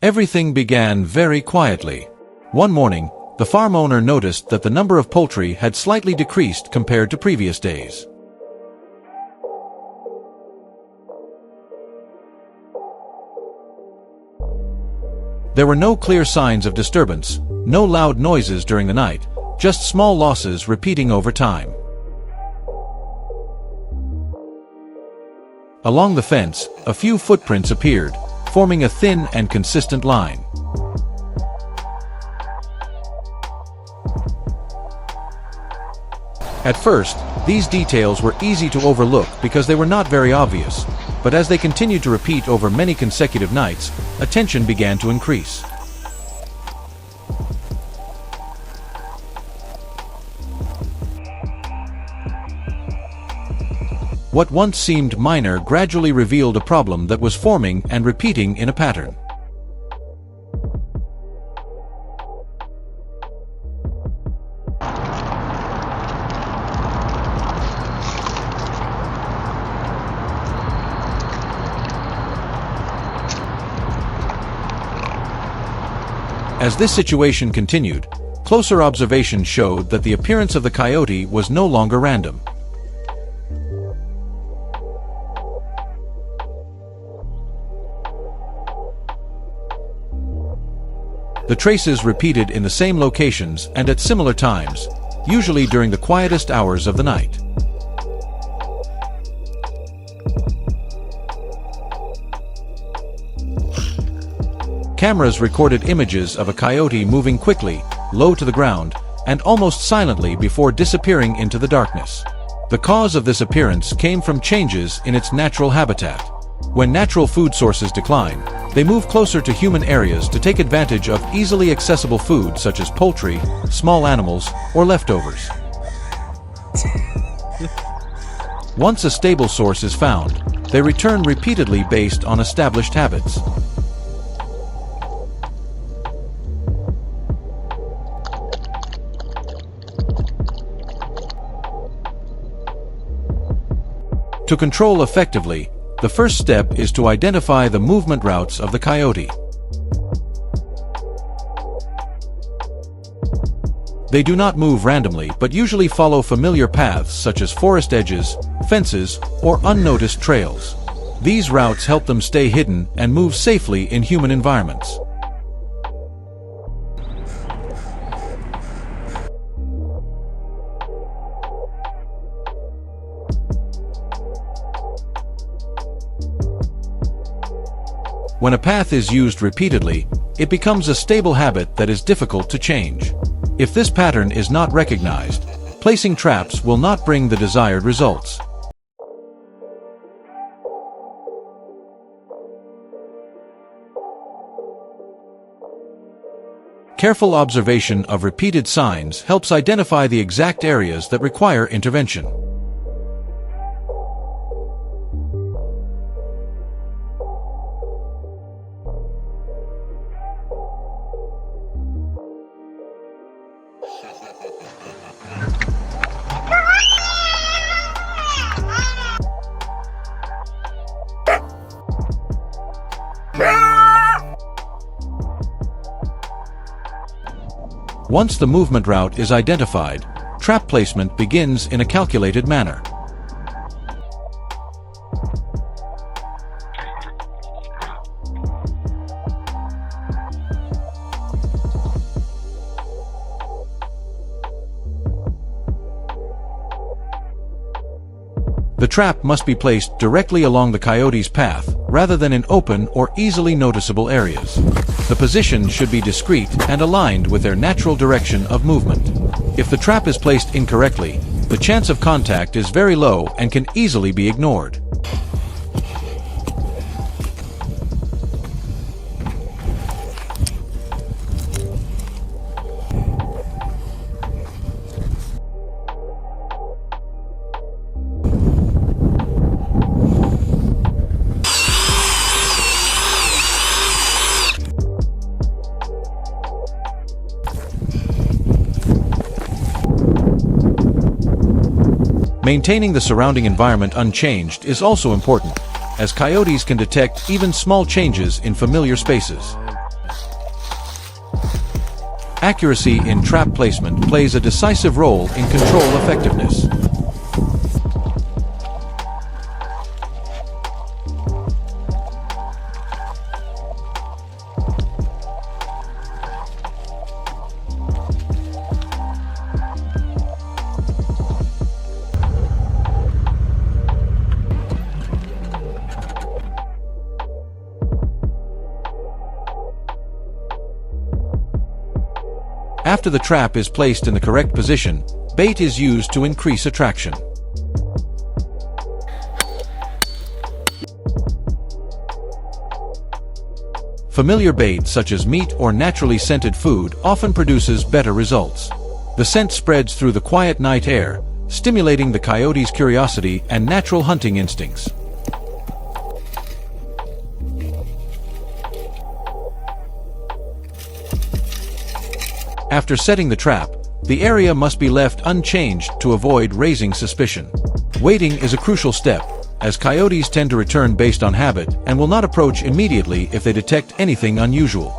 Everything began very quietly. One morning, the farm owner noticed that the number of poultry had slightly decreased compared to previous days. There were no clear signs of disturbance, no loud noises during the night, just small losses repeating over time. Along the fence, a few footprints appeared, forming a thin and consistent line. At first, these details were easy to overlook because they were not very obvious, but as they continued to repeat over many consecutive nights, attention began to increase. What once seemed minor gradually revealed a problem that was forming and repeating in a pattern. As this situation continued, closer observation showed that the appearance of the coyote was no longer random. The traces repeated in the same locations and at similar times, usually during the quietest hours of the night. Cameras recorded images of a coyote moving quickly, low to the ground, and almost silently before disappearing into the darkness. The cause of this appearance came from changes in its natural habitat. When natural food sources decline, they move closer to human areas to take advantage of easily accessible food such as poultry, small animals, or leftovers. Once a stable source is found, they return repeatedly based on established habits. To control effectively, the first step is to identify the movement routes of the coyote. They do not move randomly but usually follow familiar paths such as forest edges, fences, or unnoticed trails. These routes help them stay hidden and move safely in human environments. When a path is used repeatedly, it becomes a stable habit that is difficult to change. If this pattern is not recognized, placing traps will not bring the desired results. Careful observation of repeated signs helps identify the exact areas that require intervention. Once the movement route is identified, trap placement begins in a calculated manner. The trap must be placed directly along the coyote's path, rather than in open or easily noticeable areas. The position should be discreet and aligned with their natural direction of movement. If the trap is placed incorrectly, the chance of contact is very low and can easily be ignored. Maintaining the surrounding environment unchanged is also important, as coyotes can detect even small changes in familiar spaces. Accuracy in trap placement plays a decisive role in control effectiveness. After the trap is placed in the correct position, bait is used to increase attraction. Familiar bait such as meat or naturally scented food often produces better results. The scent spreads through the quiet night air, stimulating the coyote's curiosity and natural hunting instincts. After setting the trap, the area must be left unchanged to avoid raising suspicion. Waiting is a crucial step, as coyotes tend to return based on habit and will not approach immediately if they detect anything unusual.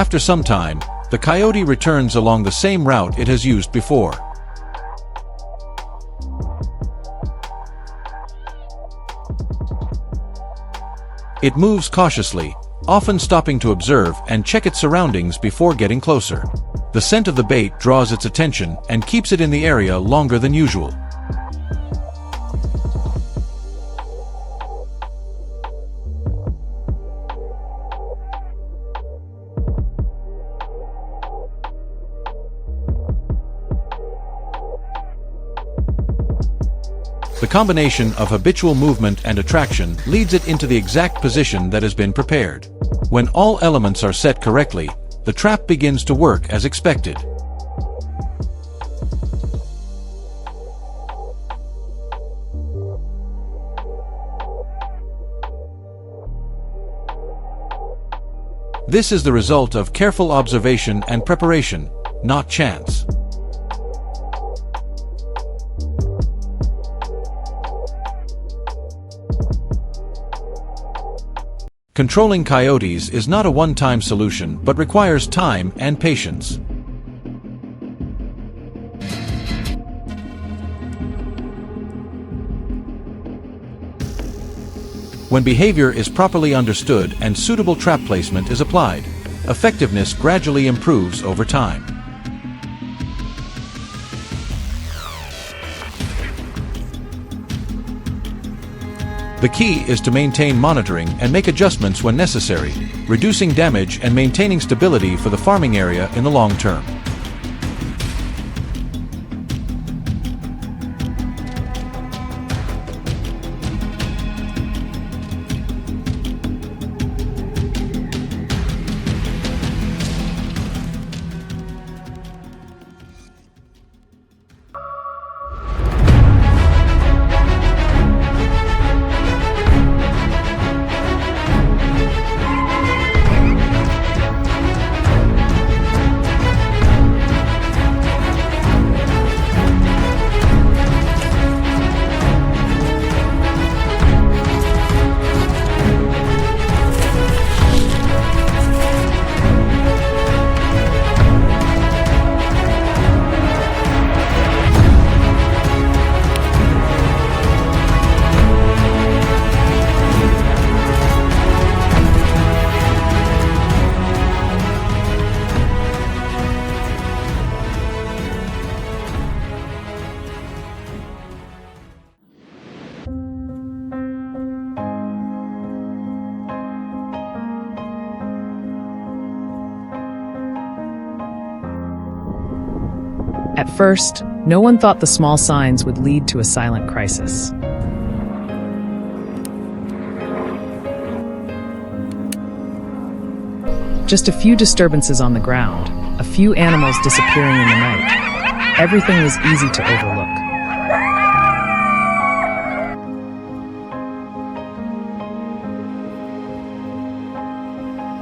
After some time, the coyote returns along the same route it has used before. It moves cautiously, often stopping to observe and check its surroundings before getting closer. The scent of the bait draws its attention and keeps it in the area longer than usual. The combination of habitual movement and attraction leads it into the exact position that has been prepared. When all elements are set correctly, the trap begins to work as expected. This is the result of careful observation and preparation, not chance. Controlling coyotes is not a one-time solution but requires time and patience. When behavior is properly understood and suitable trap placement is applied, effectiveness gradually improves over time. The key is to maintain monitoring and make adjustments when necessary, reducing damage and maintaining stability for the farming area in the long term. At first, no one thought the small signs would lead to a silent crisis. Just a few disturbances on the ground, a few animals disappearing in the night. Everything was easy to overlook.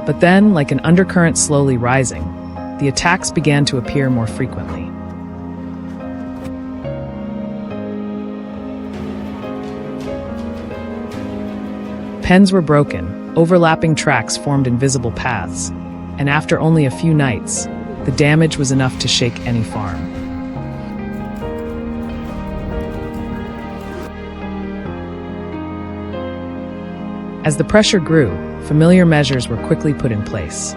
But then, like an undercurrent slowly rising, the attacks began to appear more frequently. Pens were broken, overlapping tracks formed invisible paths, and after only a few nights, the damage was enough to shake any farm. As the pressure grew, familiar measures were quickly put in place.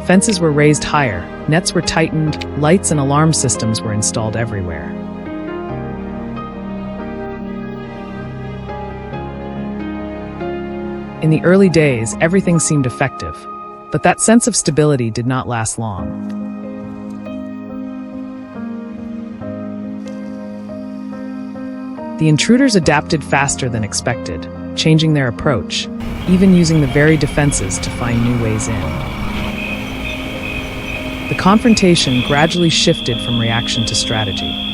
Fences were raised higher, nets were tightened, lights and alarm systems were installed everywhere. In the early days, everything seemed effective, but that sense of stability did not last long. The intruders adapted faster than expected, changing their approach, even using the very defenses to find new ways in. The confrontation gradually shifted from reaction to strategy.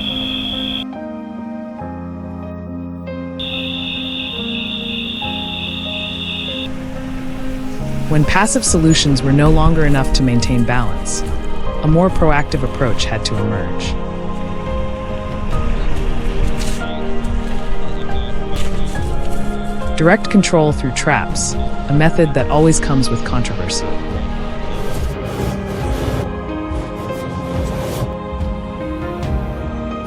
When passive solutions were no longer enough to maintain balance, a more proactive approach had to emerge. Direct control through traps, a method that always comes with controversy.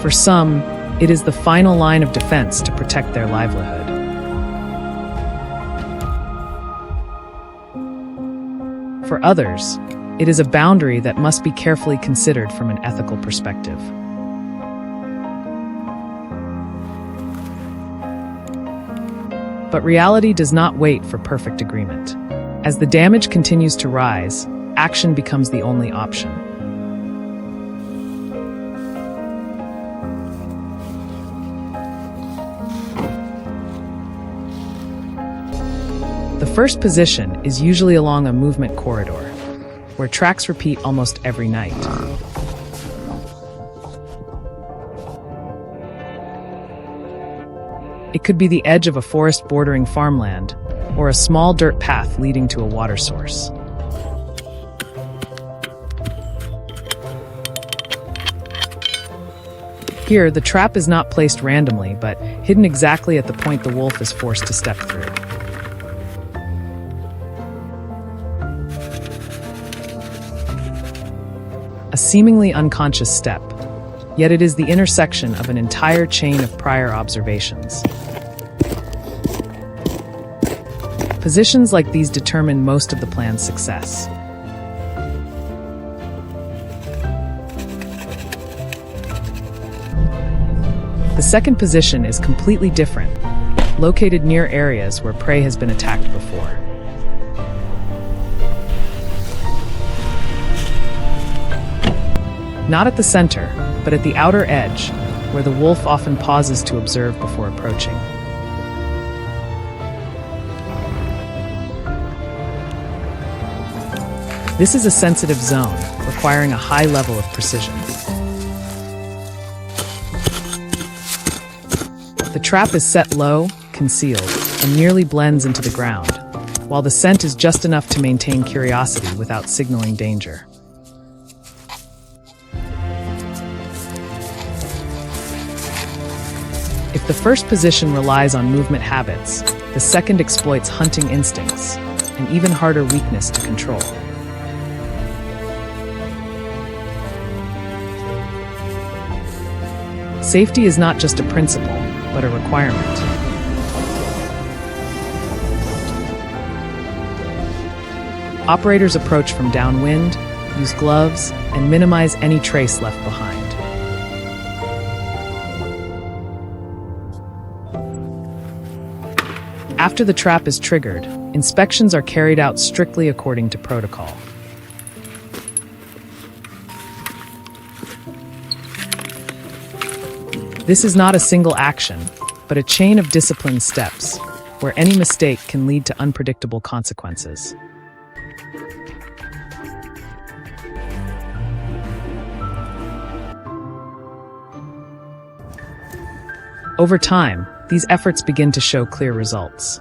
For some, it is the final line of defense to protect their livelihood. For others, it is a boundary that must be carefully considered from an ethical perspective. But reality does not wait for perfect agreement. As the damage continues to rise, action becomes the only option. The first position is usually along a movement corridor, where tracks repeat almost every night. It could be the edge of a forest bordering farmland, or a small dirt path leading to a water source. Here, the trap is not placed randomly, but hidden exactly at the point the wolf is forced to step through. A seemingly unconscious step, yet it is the intersection of an entire chain of prior observations. Positions like these determine most of the plan's success. The second position is completely different, located near areas where prey has been attacked before. Not at the center, but at the outer edge, where the wolf often pauses to observe before approaching. This is a sensitive zone, requiring a high level of precision. The trap is set low, concealed, and nearly blends into the ground, while the scent is just enough to maintain curiosity without signaling danger. If the first position relies on movement habits, the second exploits hunting instincts, an even harder weakness to control. Safety is not just a principle, but a requirement. Operators approach from downwind, use gloves, and minimize any trace left behind. After the trap is triggered, inspections are carried out strictly according to protocol. This is not a single action, but a chain of disciplined steps, where any mistake can lead to unpredictable consequences. Over time, these efforts begin to show clear results.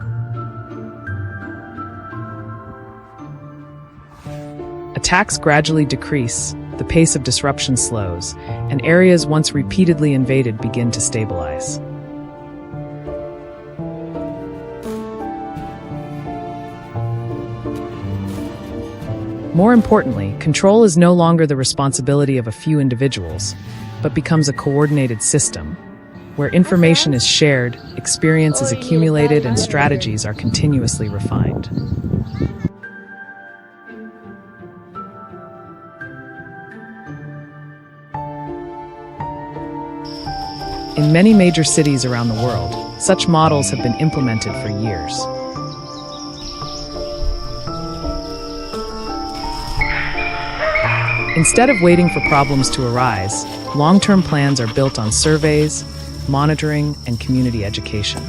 Attacks gradually decrease, the pace of disruption slows, and areas once repeatedly invaded begin to stabilize. More importantly, control is no longer the responsibility of a few individuals, but becomes a coordinated system, where information is shared, experience is accumulated, and strategies are continuously refined. In many major cities around the world, such models have been implemented for years. Instead of waiting for problems to arise, long-term plans are built on surveys, monitoring, and community education.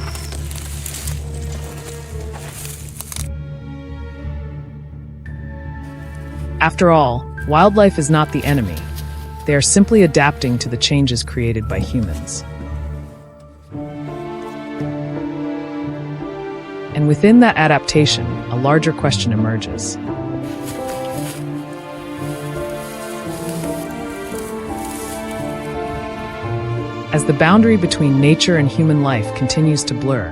After all, wildlife is not the enemy. They are simply adapting to the changes created by humans. And within that adaptation, a larger question emerges. As the boundary between nature and human life continues to blur,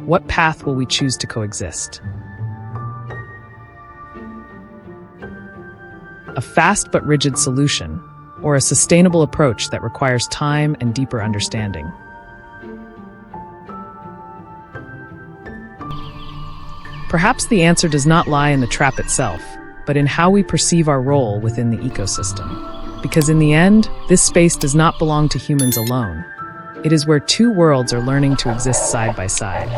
what path will we choose to coexist? A fast but rigid solution, or a sustainable approach that requires time and deeper understanding? Perhaps the answer does not lie in the trap itself, but in how we perceive our role within the ecosystem. Because in the end, this space does not belong to humans alone. It is where two worlds are learning to exist side by side.